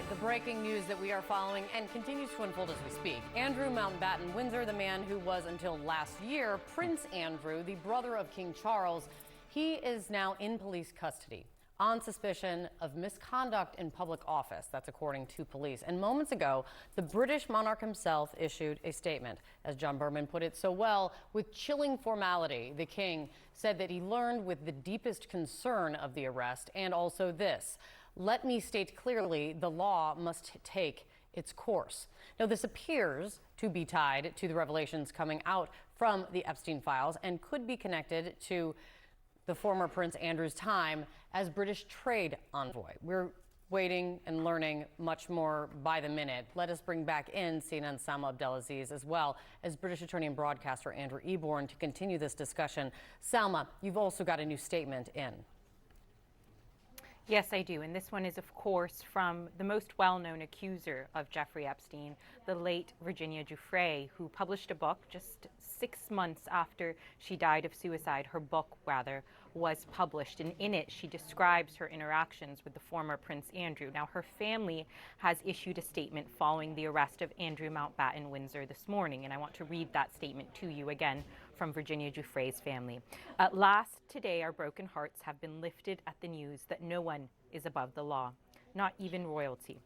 The breaking news that we are following and continues to unfold as we speak. Andrew Mountbatten-Windsor, the man who was until last year Prince Andrew, the brother of King Charles, he is now in police custody on suspicion of misconduct in public office. That's according to police. And moments ago, the British monarch himself issued a statement. As John Berman put it so well, with chilling formality, the king said that he learned with the deepest concern of the arrest and also this: let me state clearly, the law must take its course. Now, this appears to be tied to the revelations coming out from the Epstein files and could be connected to the former Prince Andrew's time as British trade envoy. We're waiting and learning much more by the minute. Let us bring back in CNN's Salma Abdelaziz, as well as British attorney and broadcaster Andrew Eborn, to continue this discussion. Salma, you've also got a new statement in. Yes, I do. And this one is, of course, from the most well-known accuser of Jeffrey Epstein, the late Virginia Giuffre, who published a book just 6 months after she died of suicide. Her book, rather, was published. And in it, she describes her interactions with the former Prince Andrew. Now, her family has issued a statement following the arrest of Andrew Mountbatten-Windsor this morning. And I want to read that statement to you again from Virginia Giuffre's family. At last, today, our broken hearts have been lifted at the news that no one is above the law, not even royalty.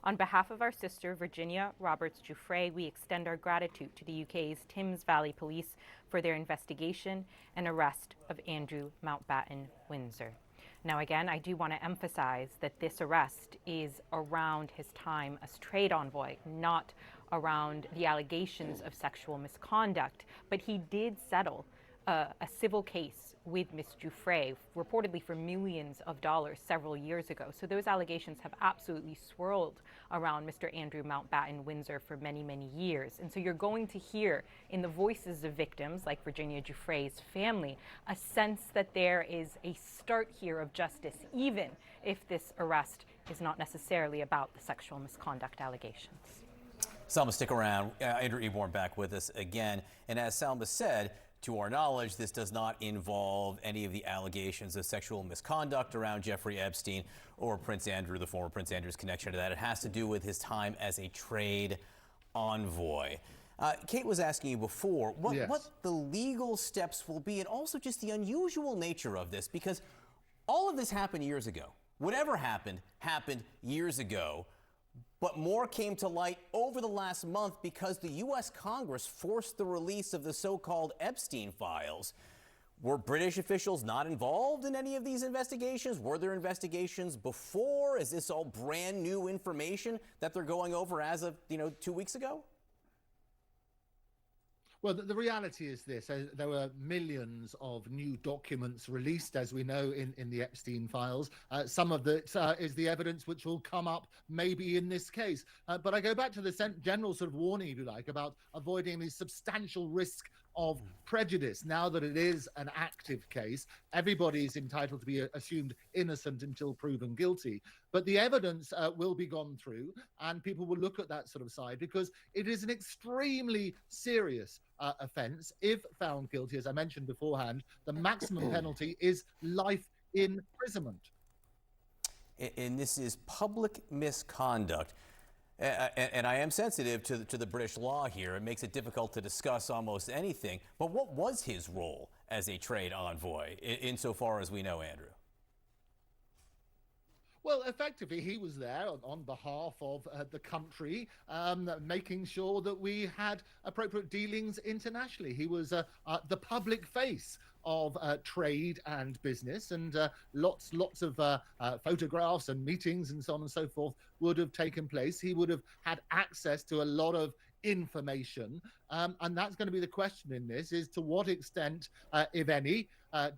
On behalf of our sister, Virginia Roberts Giuffre, we extend our gratitude to the UK's Thames Valley Police for their investigation and arrest of Andrew Mountbatten-Windsor. Now, again, I do want to emphasize that this arrest is around his time as trade envoy, not around the allegations of sexual misconduct. But he did settle a civil case with Ms. Giuffre, reportedly for millions of dollars several years ago. So those allegations have absolutely swirled around Mr. Andrew Mountbatten-Windsor for many, many years. And so you're going to hear in the voices of victims like Virginia Giuffre's family a sense that there is a start here of justice, even if this arrest is not necessarily about the sexual misconduct allegations. Salma, stick around. Andrew Eborn back with us again. And as Salma said, to our knowledge, this does not involve any of the allegations of sexual misconduct around Jeffrey Epstein or Prince Andrew, the former Prince Andrew's connection to that. It has to do with his time as a trade envoy. Kate was asking you before what the legal steps will be, and also just the unusual nature of this, because all of this happened years ago. Whatever happened years ago. But more came to light over the last month because the U.S. Congress forced the release of the so-called Epstein files. Were British officials not involved in any of these investigations? Were there investigations before? Is this all brand new information that they're going over as of, 2 weeks ago? Well, the reality is this. There were millions of new documents released, as we know, in the Epstein files. Some of that is the evidence which will come up maybe in this case. But I go back to the general sort of warning, if you like, about avoiding the substantial risk of prejudice. Now that it is an active case, everybody is entitled to be assumed innocent until proven guilty. But the evidence will be gone through, and people will look at that sort of side, because it is an extremely serious offence. If found guilty, as I mentioned beforehand, the maximum penalty is life imprisonment. And this is public misconduct. And I am sensitive to the British law here. It makes it difficult to discuss almost anything. But what was his role as a trade envoy, insofar as we know, Andrew? Well, effectively, he was there on behalf of the country, making sure that we had appropriate dealings internationally. He was the public face of trade and business, and lots of photographs and meetings and so on and so forth would have taken place. He would have had access to a lot of information, and that's going to be the question in this, is to what extent, if any,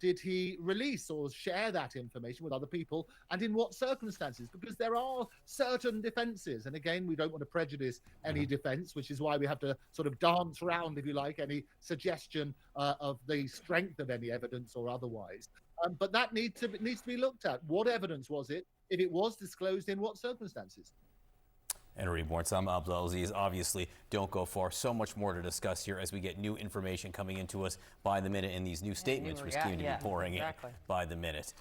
did he release or share that information with other people, and in what circumstances? Because there are certain defences, and again, we don't want to prejudice any defence, which is why we have to sort of dance around, if you like, any suggestion of the strength of any evidence or otherwise. But that needs to be looked at. What evidence was it? If it was disclosed, in what circumstances? Andrew Eborn, Salma Abdelaziz, obviously don't go far. So much more to discuss here as we get new information coming into us by the minute, and these new statements we're going to be pouring in by the minute.